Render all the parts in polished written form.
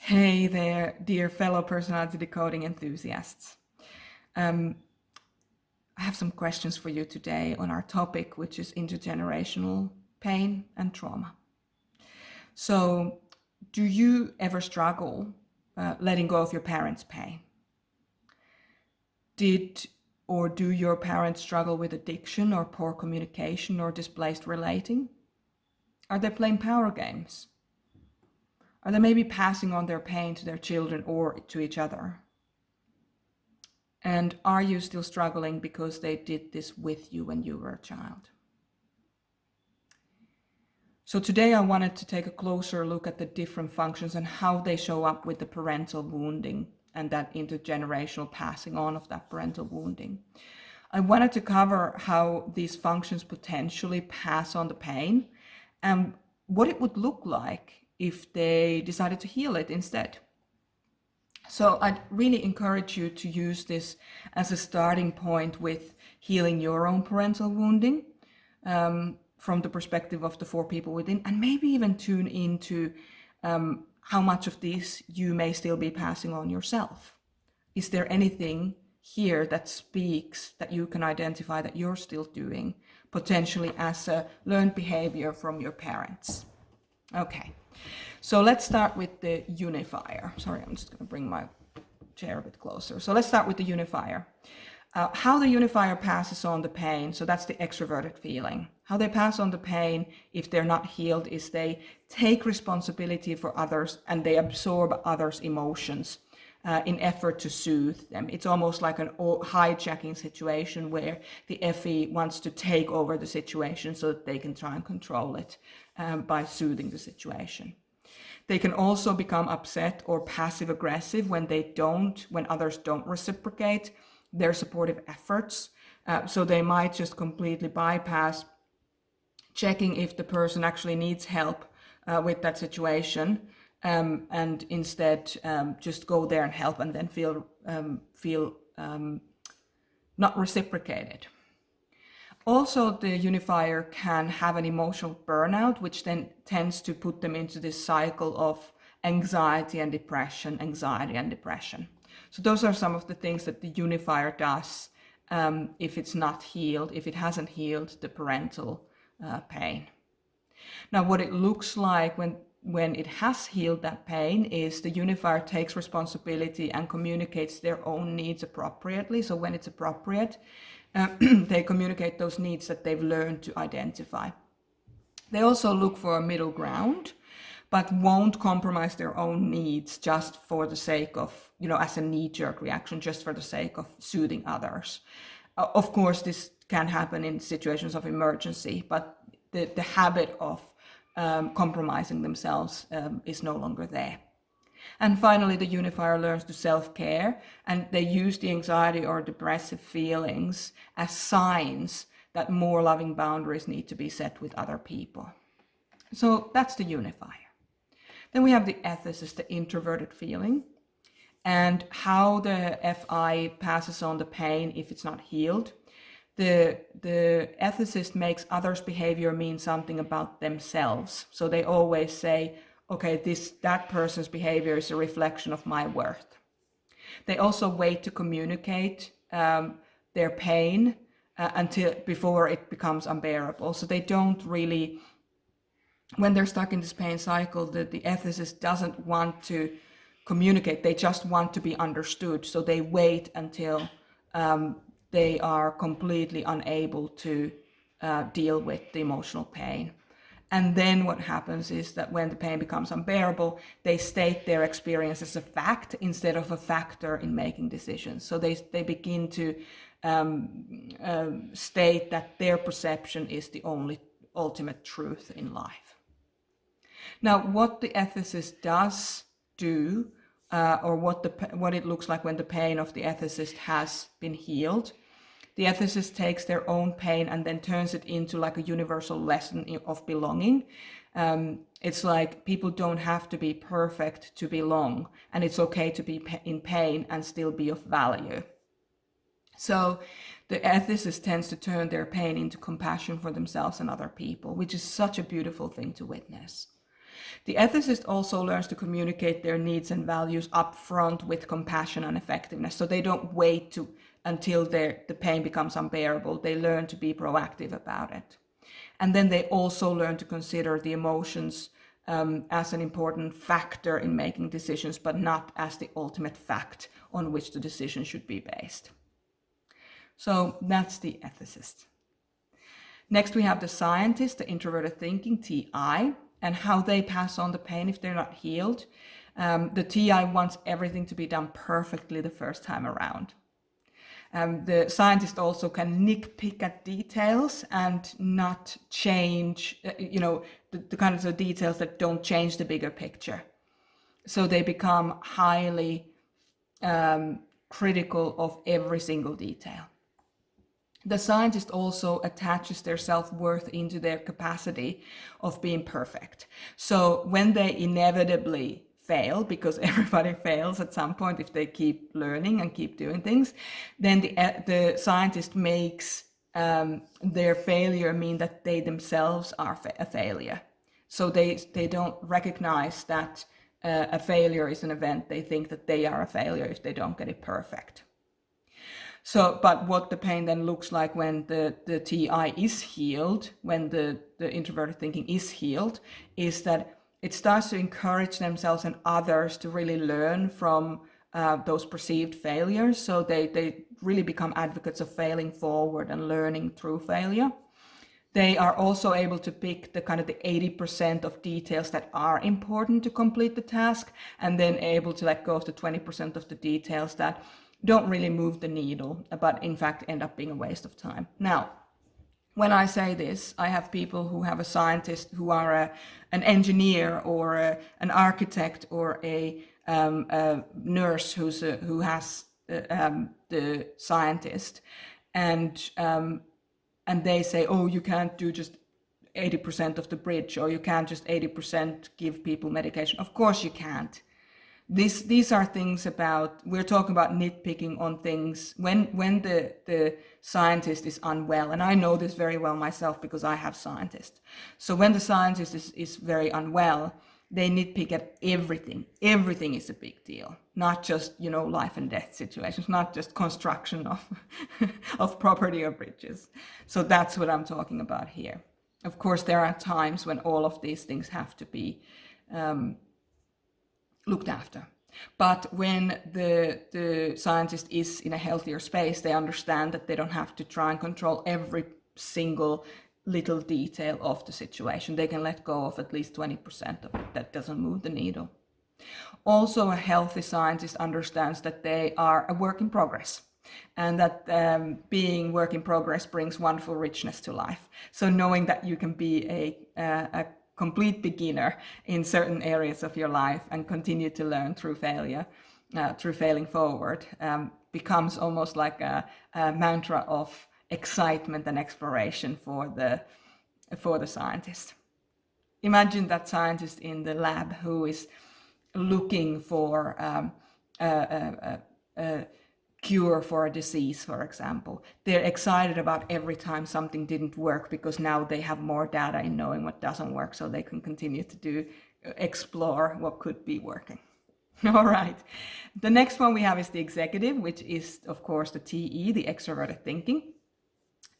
Hey there, dear fellow personality decoding enthusiasts. I have some questions for you today on our topic, which is intergenerational pain and trauma. So, do you ever struggle letting go of your parents' pain? Did or do your parents struggle with addiction or poor communication or displaced relating? Are they playing power games? Are they maybe passing on their pain to their children or to each other? And are you still struggling because they did this with you when you were a child? So today I wanted to take a closer look at the different functions and how they show up with the parental wounding and that intergenerational passing on of that parental wounding. I wanted to cover how these functions potentially pass on the pain and what it would look like if they decided to heal it instead. So I'd really encourage you to use this as a starting point with healing your own parental wounding from the perspective of the four people within, and maybe even tune into how much of this you may still be passing on yourself. Is there anything here that speaks that you can identify that you're still doing, potentially as a learned behavior from your parents? Okay. So let's start with the unifier. Sorry, I'm just going to bring my chair a bit closer. So let's start with the unifier. How the unifier passes on the pain, so that's the extroverted feeling. How they pass on the pain if they're not healed is they take responsibility for others and they absorb others' emotions in effort to soothe them. It's almost like an hijacking situation where the FE wants to take over the situation so that they can try and control it by soothing the situation. They can also become upset or passive aggressive when others don't reciprocate their supportive efforts. So they might just completely bypass checking if the person actually needs help with that situation, and instead just go there and help and then feel not reciprocated. Also, the unifier can have an emotional burnout, which then tends to put them into this cycle of anxiety and depression. So those are some of the things that the unifier does if it's not healed, if it hasn't healed the parental pain. Now, what it looks like when it has healed that pain is the unifier takes responsibility and communicates their own needs appropriately. So when it's appropriate, they communicate those needs that they've learned to identify. They also look for a middle ground, but won't compromise their own needs just for the sake of, as a knee-jerk reaction, just for the sake of soothing others. Of course, this can happen in situations of emergency, but the habit of compromising themselves is no longer there. And finally, the unifier learns to self-care, and they use the anxiety or depressive feelings as signs that more loving boundaries need to be set with other people. So that's the unifier. Then we have the ethicist, the introverted feeling, and how the FI passes on the pain if it's not healed. The ethicist makes others' behavior mean something about themselves. So they always say, okay, that person's behavior is a reflection of my worth. They also wait to communicate their pain before it becomes unbearable. So they don't really, when they're stuck in this pain cycle, the ethicist doesn't want to communicate. They just want to be understood. So they wait until they are completely unable to deal with the emotional pain. And then what happens is that when the pain becomes unbearable, they state their experience as a fact instead of a factor in making decisions. So they begin to state that their perception is the only ultimate truth in life. Now, what the ethicist does do, or what it looks like when the pain of the ethicist has been healed, the ethicist takes their own pain and then turns it into like a universal lesson of belonging. It's like people don't have to be perfect to belong, and it's okay to be in pain and still be of value. So the ethicist tends to turn their pain into compassion for themselves and other people, which is such a beautiful thing to witness. The ethicist also learns to communicate their needs and values upfront with compassion and effectiveness. So they don't wait until the pain becomes unbearable. They learn to be proactive about it. And then they also learn to consider the emotions as an important factor in making decisions, but not as the ultimate fact on which the decision should be based. So that's the ethicist. Next, we have the scientist, the introverted thinking, TI, and how they pass on the pain if they're not healed. The TI wants everything to be done perfectly the first time around. The scientist also can nitpick at details and not change, the kinds of details that don't change the bigger picture. So they become highly critical of every single detail. The scientist also attaches their self-worth into their capacity of being perfect. So when they inevitably fail, because everybody fails at some point if they keep learning and keep doing things, then the scientist makes their failure mean that they themselves are a failure. So they don't recognize that a failure is an event. They think that they are a failure if they don't get it perfect. So, but what the pain then looks like when the TI is healed, when the introverted thinking is healed, is that it starts to encourage themselves and others to really learn from those perceived failures. So they really become advocates of failing forward and learning through failure. They are also able to pick the 80% of details that are important to complete the task, and then able to let go of the 20% of the details that don't really move the needle, but in fact end up being a waste of time. Now, when I say this, I have people who have a scientist, who are an engineer or an architect or a nurse who has the scientist, and they say, oh, you can't do just 80% of the bridge, or you can't just 80% give people medication. Of course you can't. These are things about, we're talking about nitpicking on things when the scientist is unwell, and I know this very well myself because I have scientists. So when the scientist is very unwell, they nitpick at everything. Everything is a big deal, not just, life and death situations, not just construction of of property or bridges. So that's what I'm talking about here. Of course, there are times when all of these things have to be looked after. But when the scientist is in a healthier space, they understand that they don't have to try and control every single little detail of the situation. They can let go of at least 20% of it that doesn't move the needle. Also, a healthy scientist understands that they are a work in progress, and that being work in progress brings wonderful richness to life. So knowing that you can be a complete beginner in certain areas of your life and continue to learn through failure, through failing forward, becomes almost like a mantra of excitement and exploration for the scientist. Imagine that scientist in the lab who is looking for a cure for a disease, for example. They're excited about every time something didn't work, because now they have more data in knowing what doesn't work, so they can continue to explore what could be working. All right. The next one we have is the executive, which is, of course, the TE, the extroverted thinking.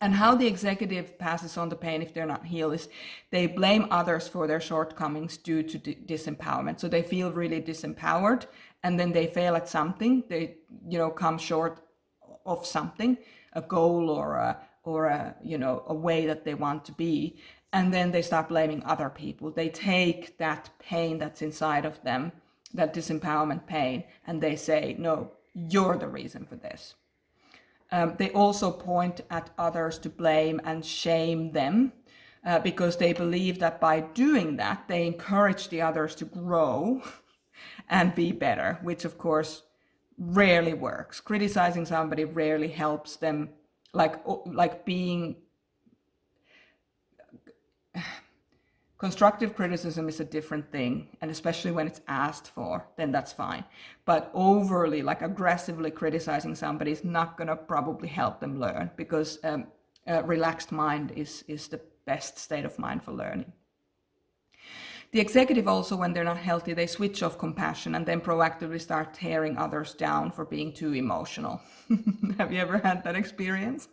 And how the executive passes on the pain if they're not healed is they blame others for their shortcomings due to disempowerment. So they feel really disempowered, and then they fail at something. They, come short of something, a goal or a way that they want to be, and then they start blaming other people. They take that pain that's inside of them, that disempowerment pain, and they say, no, you're the reason for this. They also point at others to blame and shame them, because they believe that by doing that, they encourage the others to grow and be better, which of course rarely works. Criticizing somebody rarely helps them, like being... Constructive criticism is a different thing, and especially when it's asked for, then that's fine. But overly, aggressively criticizing somebody is not going to probably help them learn, because a relaxed mind is the best state of mind for learning. The executive also, when they're not healthy, they switch off compassion and then proactively start tearing others down for being too emotional. Have you ever had that experience?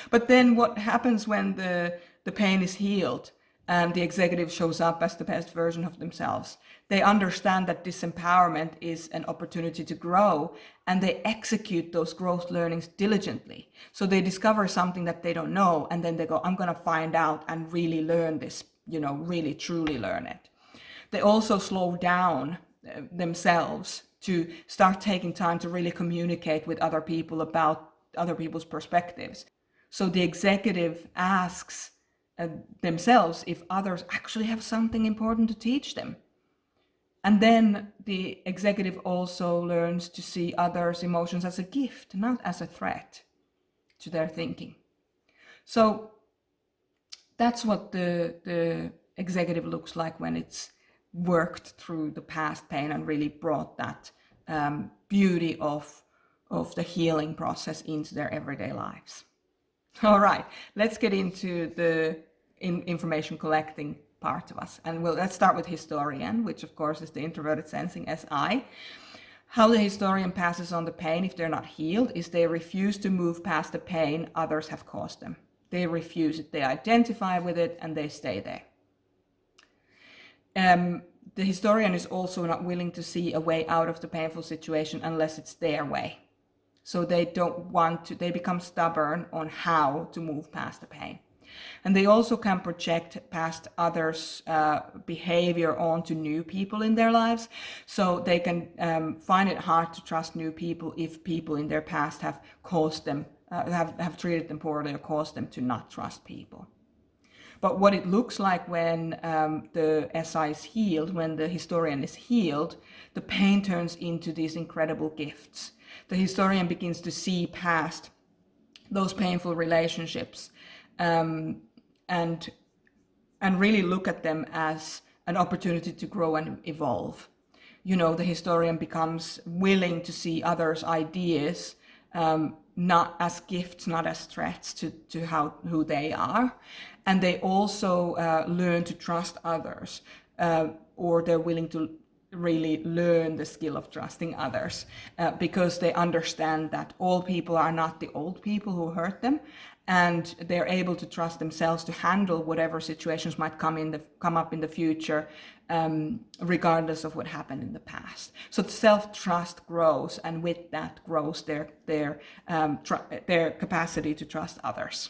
But then what happens when the pain is healed and the executive shows up as the best version of themselves? They understand that disempowerment is an opportunity to grow, and they execute those growth learnings diligently. So they discover something that they don't know, and then they go, I'm going to find out and really learn this, really truly learn it. They also slow down themselves to start taking time to really communicate with other people about other people's perspectives. So the executive asks themselves if others actually have something important to teach them. And then the executive also learns to see others' emotions as a gift, not as a threat to their thinking. So that's what the executive looks like when it's worked through the past pain and really brought that beauty of the healing process into their everyday lives. All right, let's get into the information collecting part of us. And let's start with historian, which of course is the introverted sensing SI. How the historian passes on the pain if they're not healed is they refuse to move past the pain others have caused them. They refuse it, they identify with it, and they stay there. The historian is also not willing to see a way out of the painful situation unless it's their way. So they don't want to, they become stubborn on how to move past the pain. And they also can project past others' behavior onto new people in their lives. So they can find it hard to trust new people if people in their past have caused them, have treated them poorly or caused them to not trust people. But what it looks like when the SI is healed, when the historian is healed, the pain turns into these incredible gifts. The historian begins to see past those painful relationships and really look at them as an opportunity to grow and evolve. The historian becomes willing to see others' ideas not as gifts, not as threats to who they are. And they also learn to trust others, or they're willing to really learn the skill of trusting others because they understand that all people are not the old people who hurt them, and they're able to trust themselves to handle whatever situations might come up in the future, regardless of what happened in the past. So self-trust grows, and with that grows their capacity to trust others.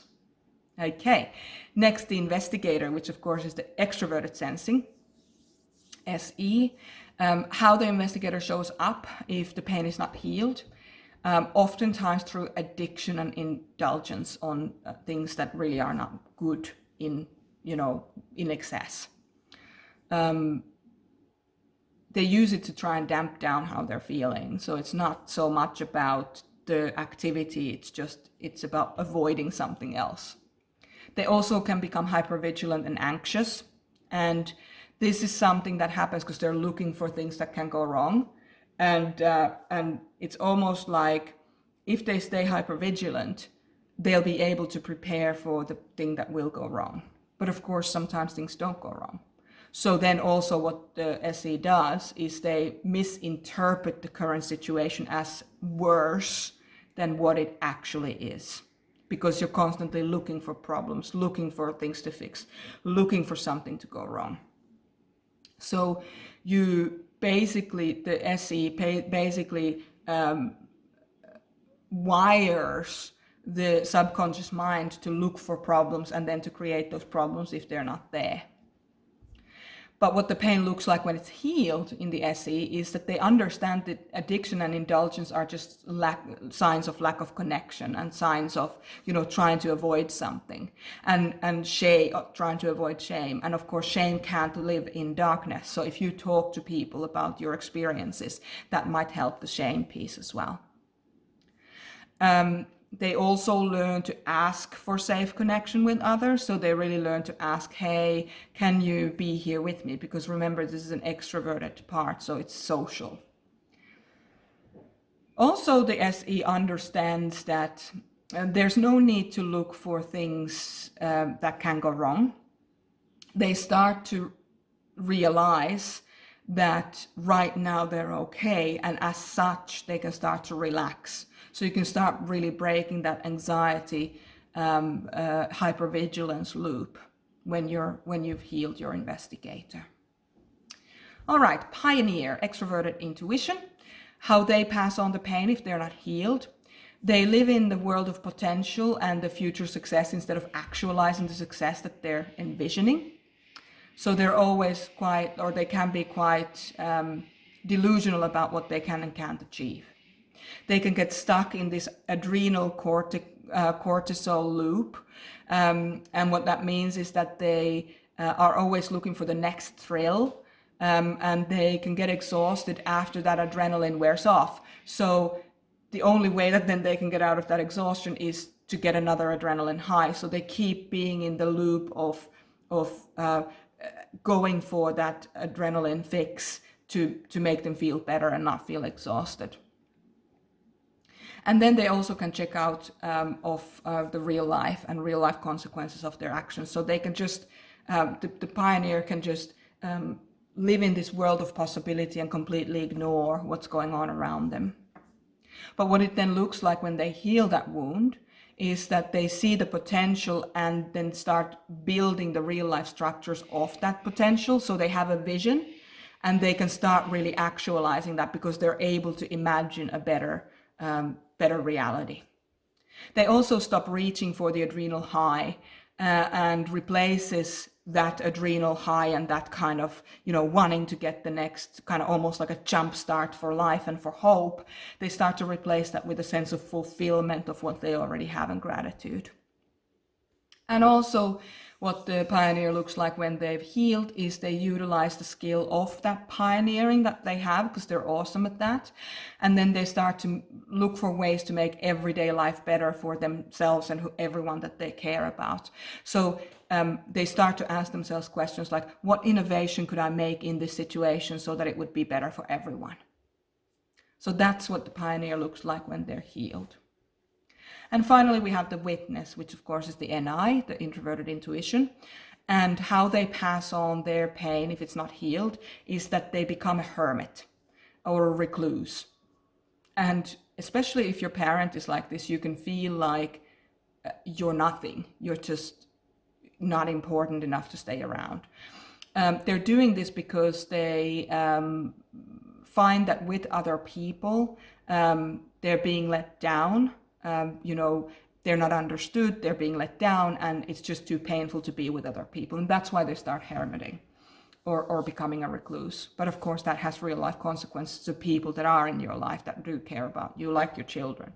Okay, next the investigator, which of course is the extroverted sensing, SE. How the investigator shows up if the pain is not healed, oftentimes through addiction and indulgence on things that really are not good in excess. They use it to try and damp down how they're feeling. So it's not so much about the activity, it's about avoiding something else. They also can become hypervigilant and anxious, and this is something that happens because they're looking for things that can go wrong, and it's almost like if they stay hypervigilant, they'll be able to prepare for the thing that will go wrong. But of course, sometimes things don't go wrong. So then also what the SE does is they misinterpret the current situation as worse than what it actually is, because you're constantly looking for problems, looking for things to fix, looking for something to go wrong. So the SE basically wires the subconscious mind to look for problems and then to create those problems if they're not there. But what the pain looks like when it's healed in the SE is that they understand that addiction and indulgence are just signs of lack of connection and signs of, trying to avoid something, and shame, trying to avoid shame. And of course, shame can't live in darkness. So if you talk to people about your experiences, that might help the shame piece as well. They also learn to ask for safe connection with others. So they really learn to ask, hey, can you be here with me? Because remember, this is an extroverted part, so it's social. Also, the SE understands that there's no need to look for things that can go wrong. They start to realize that right now they're okay, and as such they can start to relax. So you can start really breaking that anxiety hypervigilance loop when you've healed your investigator. All right, pioneer, extroverted intuition, how they pass on the pain if they're not healed. They live in the world of potential and the future success instead of actualizing the success that they're envisioning. So they're always quite, or they can be quite delusional about what they can and can't achieve. They can get stuck in this adrenal cortisol loop. And what that means is that they are always looking for the next thrill. And they can get exhausted after that adrenaline wears off. So the only way that then they can get out of that exhaustion is to get another adrenaline high. So they keep being in the loop of going for that adrenaline fix to make them feel better and not feel exhausted. And then they also can check out of the real life and real life consequences of their actions. So they can just, the pioneer can just live in this world of possibility and completely ignore what's going on around them. But what it then looks like when they heal that wound is that they see the potential and then start building the real life structures of that potential. So they have a vision and they can start really actualizing that because they're able to imagine a better reality. They also stop reaching for the adrenal high and replaces that adrenal high and that kind of, wanting to get the next kind of almost like a jump start for life and for hope. They start to replace that with a sense of fulfillment of what they already have and gratitude. And also what the pioneer looks like when they've healed is they utilize the skill of that pioneering that they have because they're awesome at that. And then they start to look for ways to make everyday life better for themselves and everyone that they care about. So they start to ask themselves questions like, what innovation could I make in this situation so that it would be better for everyone? So that's what the pioneer looks like when they're healed. And finally, we have the witness, which of course is the NI, the introverted intuition. And how they pass on their pain if it's not healed is that they become a hermit or a recluse. And especially if your parent is like this, you can feel like you're nothing. You're just not important enough to stay around. They're doing this because they find that with other people, they're being let down. They're not understood, they're being let down, and it's just too painful to be with other people. And that's why they start hermiting or becoming a recluse. But of course, that has real life consequences to people that are in your life that do care about you, like your children.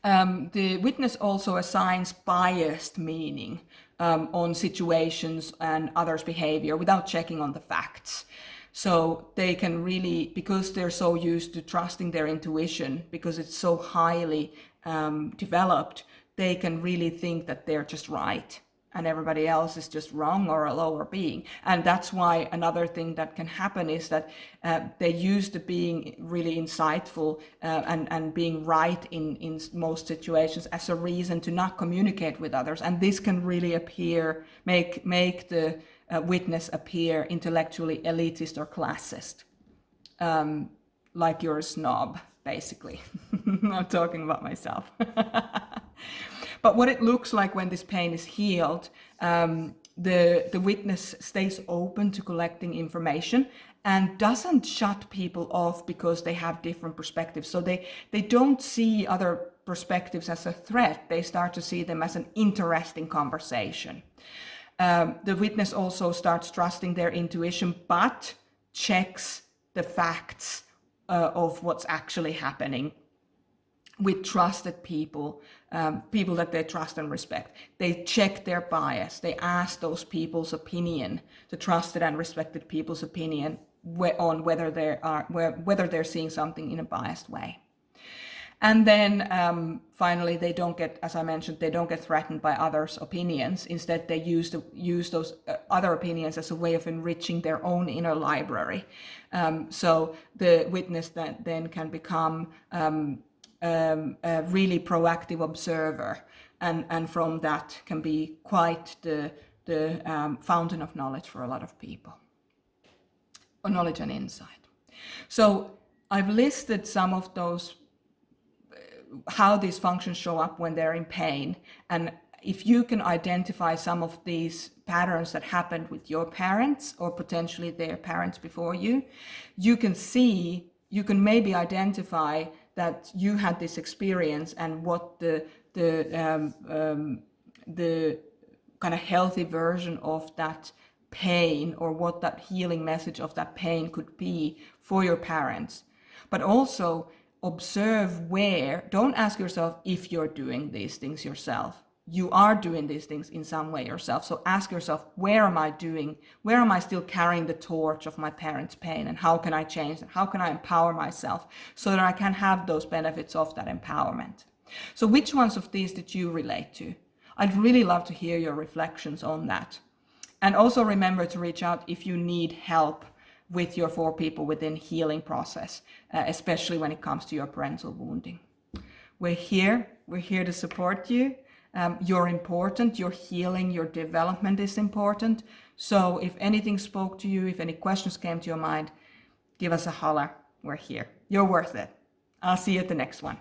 The witness also assigns biased meaning on situations and others' behavior without checking on the facts. So they can really, because they're so used to trusting their intuition, because it's so highly developed, they can really think that they're just right and everybody else is just wrong or a lower being. And that's why another thing that can happen is that they use the being really insightful and being right in most situations as a reason to not communicate with others. And this can really make the witness appear intellectually elitist or classist, like you're a snob, basically. I'm talking about myself. But what it looks like when this pain is healed, the witness stays open to collecting information and doesn't shut people off because they have different perspectives. So they don't see other perspectives as a threat. They start to see them as an interesting conversation. The witness also starts trusting their intuition, but checks the facts of what's actually happening with trusted people, people that they trust and respect. They check their bias. They ask those people's opinion, the trusted and respected people's opinion on whether they're seeing something in a biased way. And then finally, they don't get, as I mentioned, they don't get threatened by others' opinions. Instead, they use those other opinions as a way of enriching their own inner library. So the witness that then can become a really proactive observer, and from that can be quite the fountain of knowledge for a lot of people, or knowledge and insight. So I've listed some of those, how these functions show up when they're in pain. And if you can identify some of these patterns that happened with your parents or potentially their parents before you, you can maybe identify that you had this experience and what the kind of healthy version of that pain, or what that healing message of that pain could be for your parents. But also observe where, don't ask yourself if you're doing these things yourself. You are doing these things in some way yourself. So ask yourself, where am I still carrying the torch of my parents' pain, and how can I change that? How can I empower myself so that I can have those benefits of that empowerment? So which ones of these did you relate to? I'd really love to hear your reflections on that. And also remember to reach out if you need help with your 4 people within healing process, especially when it comes to your parental wounding. We're here to support you. You're important, your healing, your development is important. So if anything spoke to you, if any questions came to your mind, give us a holler. We're here. You're worth it. I'll see you at the next one.